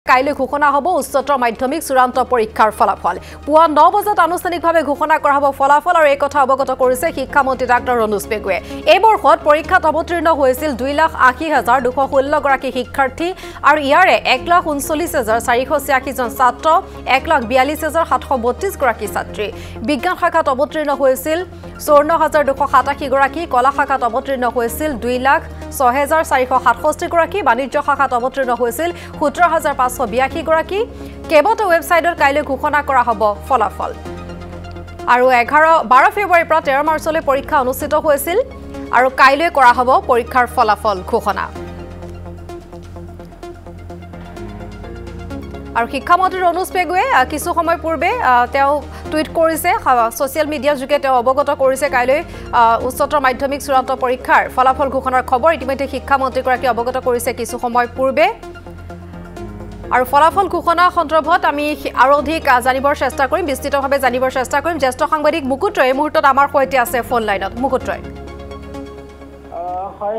কাইলৈ ঘোষণা হ'ব উচ্চতৰ মাধ্যমিক চূড়ান্ত পৰীক্ষাৰ ফলাফল পুৱা 9 বজাত আনুষ্ঠানিকভাৱে ঘোষণা কৰা হ'ব ফলাফল আৰু এই কথা অৱগত কৰিছে শিক্ষামন্ত্ৰী ডাক্তৰ ৰণোজ পেগুৱে এই বৰ্ষত পৰীক্ষাত অৱতীৰ্ণ হৈছিল 2,80,216 গৰাকী শিক্ষাৰ্থী আৰু ইয়াৰে 1,39,486 জন ছাত্ৰ 1,42,732 গৰাকী ছাত্ৰী বিজ্ঞান শাখাত অৱতীৰ্ণ হৈছিল 54,287 গৰাকী কলা শাখাত অৱতীৰ্ণ হৈছিল 2,06,467 গৰাকী বাণিজ্য শাখাত অৱতীৰ্ণ হৈছিল 17,582 গৰাকী কেবট ৱেবছাইটত কাইলৈ ঘোষণা কৰা হ'ব ফলাফল আৰু 12 ফেব্ৰুৱাৰীৰ পৰা 13 মাৰ্চলৈ পৰীক্ষা অনুষ্ঠিত হৈছিল আৰু কাইলৈ কৰা হ'ব পৰীক্ষাৰ ফলাফল ঘোষণা আৰু শিক্ষামন্ত্ৰী ৰণোজ পেগুৱে কিছু সময় পূৰ্বে তেওঁ টুইট কৰিছে সোশ্যাল মিডিয়াৰ যোগে তেওঁ অৱগত কৰিছে কাইলৈ উচ্চতৰ মাধ্যমিক চূড়ান্ত পৰীক্ষাৰ ফলাফল ঘোষণাৰ খবৰ ইতিমধ্যে শিক্ষামন্ত্ৰীগৰাকী অৱগত কৰিছে কিছু সময় পূৰ্বে আৰু ফলাফল ঘোষণা সন্দৰ্ভত আমি আৰু অধিক জানিবৰ চেষ্টা কৰিম বিস্তৃতভাৱে জানিবৰ চেষ্টা কৰিম জ্যেষ্ঠ সাংবাদিক মুকুট ৰয় এই মুহূৰ্তত আমাৰ সৈতে আছে ফোন লাইনত মুকুট ৰয় হয়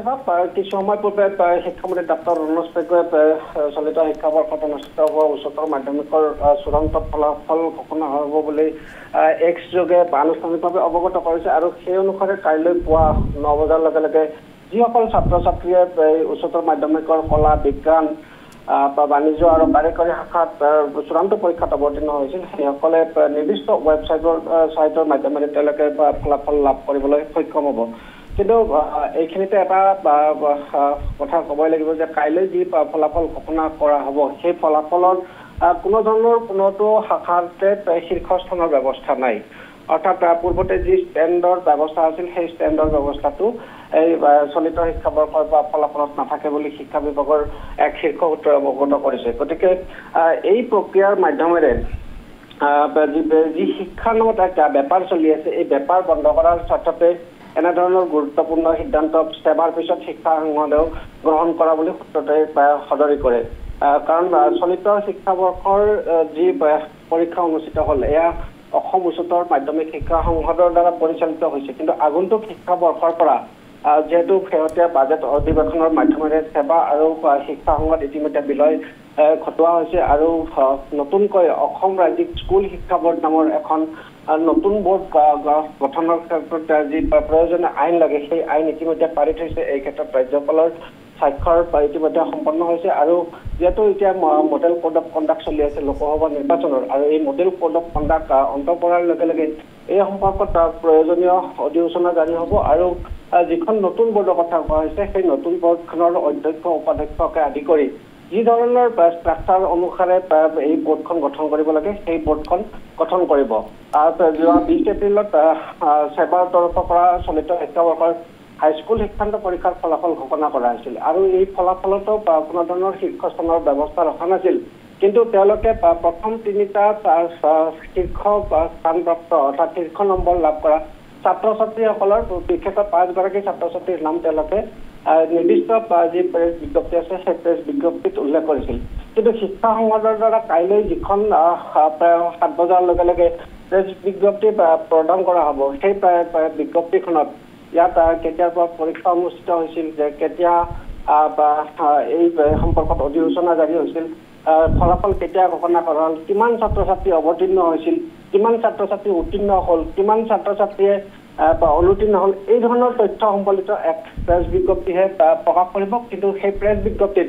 কিছু সময় পূৰ্বে শিক্ষামন্ত্ৰী ডাক্তৰ ৰণোজ পেগুৱে চলিত শিক্ষাবৰ্ষত অনুষ্ঠিত হোৱা উচ্চতৰ মাধ্যমিকৰ চূড়ান্ত ফলাফল ঘোষণা হ'ব বুলি এক্স যোগে আনুষ্ঠানিকভাৱে অৱগত কৰিছে আৰু সেই অনুসাৰে কাইলৈ পুৱা 9 বজাৰ লগে লগে যিসকল ছাত্ৰ ছাত্ৰীয়ে উচ্চতৰ মাধ্যমিকৰ কলা বিজ্ঞান বাণিজ্য আৰু কাৰিকৰী শাখাত চূড়ান্ত পৰীক্ষাত অৱতীৰ্ণ হৈছিল সেইসকলে নিৰ্দিষ্ট ৱেবছাইটৰ মাধ্যমেৰে তেওঁলোকে ফলাফল লাভ কৰিবলৈ সক্ষম হ'ব কিন্তু এইখিনিতে এটা কথা ক'বই লাগিব যে কাইলৈ যি ফলাফল ঘোষণা কৰা হ'ব সেই ফলাফলত কোনো ধৰণৰ কোনোটো শাখাতে শীৰ্ষস্থানৰ ব্যৱস্থা নাই অৰ্থাৎ পূৰ্বতে যি ষ্টেণ্ডৰ ব্যৱস্থা আছিল সেই ষ্টেণ্ডৰ ব্যৱস্থাটো এই চলিত শিক্ষাবৰ্ষৰ ফলাফলত নাথাকে বুলি শিক্ষা বিভাগৰ এক শীৰ্ষ সূত্ৰই অৱগত কৰিছে গতিকে এই প্ৰক্ৰিয়াৰ মাধ্যমেৰে যি শিক্ষাৰ লগত এটা বেপাৰ চলি আছে এই বেপাৰ বন্ধ কৰাৰ স্বাৰ্থতে এনেধৰণৰ গুৰুত্বপূৰ্ণ সিদ্ধান্ত সেৱাৰ পিছত শিক্ষা সংসদেও গ্ৰহণ কৰা বুলি সূত্ৰটোৱে সদৰি কৰে কাৰণ চলিত শিক্ষাবৰ্ষৰ যি পৰীক্ষা অনুষ্ঠিত হ'ল এয়া অসম উচ্চতৰ মাধ্যমিক শিক্ষা সংসদৰ দ্বাৰা পৰিচালিত হৈছে কিন্তু আগন্তুক শিক্ষাবৰ্ষৰ পৰা যেহেতু শেহতীয়া বাজেট অধিৱেশনৰ মাধ্যমেৰে সেৱা আৰু শিক্ষা সংসদ ইতিমধ্যে বিলয় ঘটোৱা হৈছে আৰু নতুনকৈ অসম ৰাজ্যিক স্কুল শিক্ষা বোৰ্ড নামৰ এখন নতুন বোৰ্ড গঠনৰ ক্ষেত্ৰত যি প্ৰয়োজনীয় আইন লাগে সেই আইন ইতিমধ্যে পাৰিত হৈছে এই ক্ষেত্ৰত ৰাজ্যপালৰ স্বাক্ষৰ ইতিমধ্যে সম্পন্ন হৈছে আৰু যেহেতু এতিয়া মডেল কোড অফ কণ্ডাক্ট চলি আছে লোকসভা নিৰ্বাচনৰ আৰু এই মডেল কোড অফ কণ্ডাক্ট অন্ত পৰাৰ লগে লগে এই সম্পৰ্কত প্ৰয়োজনীয় অধিসূচনা জাৰি হ'ব আৰু যিখন নতুন বোৰ্ডৰ কথা কোৱা হৈছে সেই নতুন বোৰ্ডখনৰ অধ্যক্ষ উপাধ্যক্ষকে আদি কৰি যি ধৰণৰ ষ্ট্ৰাকচাৰ অনুসাৰে এই বোৰ্ডখন গঠন কৰিব লাগে সেই বোৰ্ডখন গঠন কৰিব যোৱা 20 এপ্ৰিলত সেৱাৰ তৰফৰ পৰা চলিত শিক্ষাবৰ্ষৰ হাইস্কুল শিক্ষান্ত পৰীক্ষাৰ ফলাফল ঘোষণা কৰা হৈছিল আৰু এই ফলাফলতো কোনো ধৰণৰ শীৰ্ষস্থানৰ ব্যৱস্থা ৰখা নাছিল কিন্তু তেওঁলোকে প্ৰথম 3টা শীৰ্ষ স্থানপ্ৰাপ্ত অৰ্থাৎ শীৰ্ষ নম্বৰ লাভ কৰা ছাত্ৰ ছাত্ৰীসকলৰ বিশেষকৈ 5 গৰাকী ছাত্ৰ ছাত্ৰীৰ নাম তেওঁলোকে নিৰ্দিষ্ট যি প্ৰেছ বিজ্ঞপ্তি আছে সেই প্ৰেছ বিজ্ঞপ্তিত উল্লেখ কৰিছিল কিন্তু শিক্ষা সংসদৰ দ্বাৰা কাইলৈ যিখন 7 বজাৰ লগে লগে প্ৰেছ বিজ্ঞপ্তি প্ৰদান কৰা হ'ব সেই বিজ্ঞপ্তিখনত ইয়াত কেতিয়াৰ পৰা পৰীক্ষা অনুষ্ঠিত হৈছিল যে কেতিয়া এই সম্পৰ্কত অধিসূচনা জাৰি হৈছিল ফলাফল কেতিয়া ঘোষণা কৰা হ'ল কিমান ছাত্ৰ ছাত্ৰী অৱতীৰ্ণ হৈছিল কিমান ছাত্ৰ ছাত্ৰী উত্তীৰ্ণ হ'ল কিমান ছাত্ৰ ছাত্ৰীয়ে অনুত্তীৰ্ণ হ'ল এই ধৰণৰ তথ্য সম্বলিত এক প্ৰেছ বিজ্ঞপ্তিহে প্ৰকাশ কৰিব কিন্তু সেই প্ৰেছ বিজ্ঞপ্তিত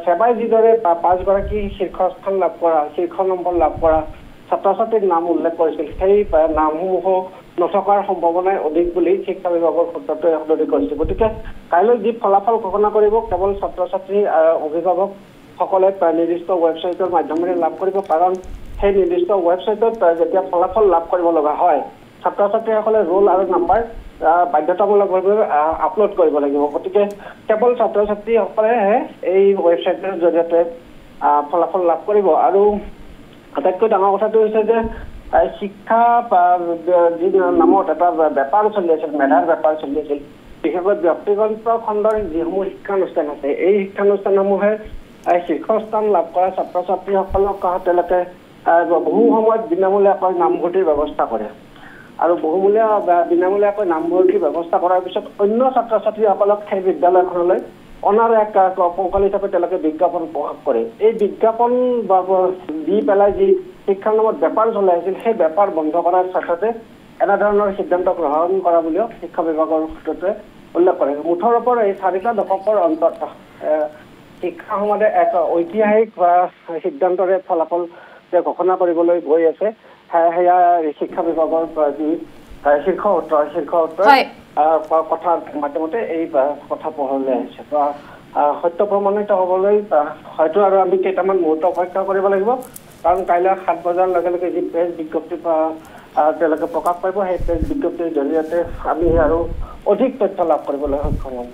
সেৱাই যিদৰে 5 গৰাকী শীৰ্ষস্থান লাভ কৰা শীৰ্ষ নম্বৰ লাভ কৰা ছাত্ৰ ছাত্ৰীৰ নাম উল্লেখ কৰিছিল সেই নামসমূহ নথকাৰ সম্ভাৱনাই অধিক বুলি শিক্ষা বিভাগৰ সূত্ৰটোৱে সদৰি কৰিছে গতিকে কাইলৈ যি ফলাফল ঘোষণা কৰিব কেৱল ছাত্ৰ ছাত্ৰী অভিভাৱক সকলে নিৰ্দিষ্ট ৱেবছাইটৰ মাধ্যমেৰে লাভ কৰিব কাৰণ সেই নিৰ্দিষ্ট ৱেবছাইটত যেতিয়া ফলাফল লাভ কৰিব লগা হয় ছাত্ৰ ছাত্ৰীসকলে ৰোল আৰু নাম্বাৰ বাধ্যতামূলকভাৱে আপলোড কৰিব লাগিব গতিকে কেৱল ছাত্ৰ ছাত্ৰীসকলেহে এই ৱেবছাইটৰ জৰিয়তে ফলাফল লাভ কৰিব আৰু আটাইতকৈ ডাঙৰ কথাটো হৈছে যে শিক্ষা যি নামত এটা বেপাৰ চলি আছিল মেধাৰ বেপাৰ চলি আছিল বিশেষকৈ ব্যক্তিগত খণ্ডৰ যিসমূহ শিক্ষানুষ্ঠান আছে এই শিক্ষানুষ্ঠানসমূহে শীৰ্ষস্থান লাভ কৰা ছাত্ৰ ছাত্ৰীসকলক তেওঁলোকে বহু সময়ত বিনামূলীয়াকৈ নামভৰ্তিৰ ব্যৱস্থা কৰে আৰু বহুমূলীয়া বিনামূলীয়াকৈ নামভৰ্তিৰ ব্যৱস্থা কৰাৰ পিছত অন্য ছাত্ৰ ছাত্ৰীসকলক সেই বিদ্যালয়খনলৈ অনাৰ এক কৌশল হিচাপে তেওঁলোকে বিজ্ঞাপন প্ৰকাশ কৰে এই বিজ্ঞাপন দি পেলাই যি শিক্ষাৰ নামত বেপাৰ চলাই আছিল সেই বেপাৰ বন্ধ কৰাৰ স্বাৰ্থতে এনেধৰণৰ সিদ্ধান্ত গ্ৰহণ কৰা বুলিও শিক্ষা বিভাগৰ সূত্ৰটোৱে উল্লেখ কৰে মুঠৰ ওপৰত এই 4টা দশকৰ অন্তত শিক্ষা সমাজে এক ঐতিহাসিক সিদ্ধান্তৰে ফলাফল ঘোষণা কৰিবলৈ গৈ আছে সেয়া শিক্ষা বিভাগৰ যি শীৰ্ষ সূত্ৰ কথাৰ মাধ্যমতে এই কথা পোহৰলৈ আহিছে সত্য প্ৰমাণিত হ'বলৈ হয়তো আৰু আমি কেইটামান মুহূৰ্ত অপেক্ষা কৰিব লাগিব কাৰণ কাইলৈ 7 বজাৰ লগে লগে যি প্ৰেছ বিজ্ঞপ্তি তেওঁলোকে প্ৰকাশ পাব সেই প্ৰেছ বিজ্ঞপ্তিৰ জৰিয়তে আমি আৰু অধিক তথ্য লাভ কৰিবলৈ সক্ষম হ'ম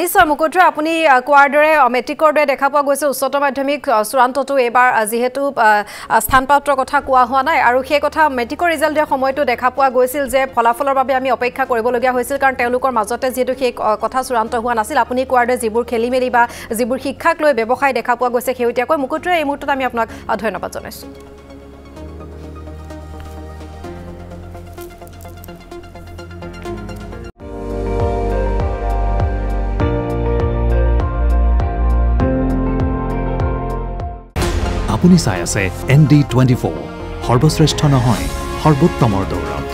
নিশ্চয় মুকুটৰা আপুনি কোৱাৰ দৰে মেট্ৰিকৰ দৰে দেখা পোৱা গৈছে উচ্চতৰ মাধ্যমিক চূড়ান্তটো এইবাৰ যিহেতু স্থানপাত্ৰৰ কথা কোৱা হোৱা নাই আৰু সেই কথা মেট্ৰিকৰ ৰিজাল্ট দিয়াৰ সময়তো দেখা পোৱা গৈছিল যে ফলাফলৰ বাবে আমি অপেক্ষা কৰিবলগীয়া হৈছিল কাৰণ তেওঁলোকৰ মাজতে যিহেতু সেই কথা চূড়ান্ত হোৱা নাছিল আপুনি কোৱাৰ দৰে যিবোৰ খেলিমেলি বা যিবোৰ শিক্ষাক লৈ ব্যৱসায় দেখা পোৱা গৈছে শেহতীয়াকৈ মুকুটৰা এই মুহূৰ্তত আমি আপোনাক ধন্যবাদ জনাইছোঁ আপুনি চাই আছে ND24 সৰ্বশ্ৰেষ্ঠ নহয় সৰ্বোত্তমৰ দৌৰ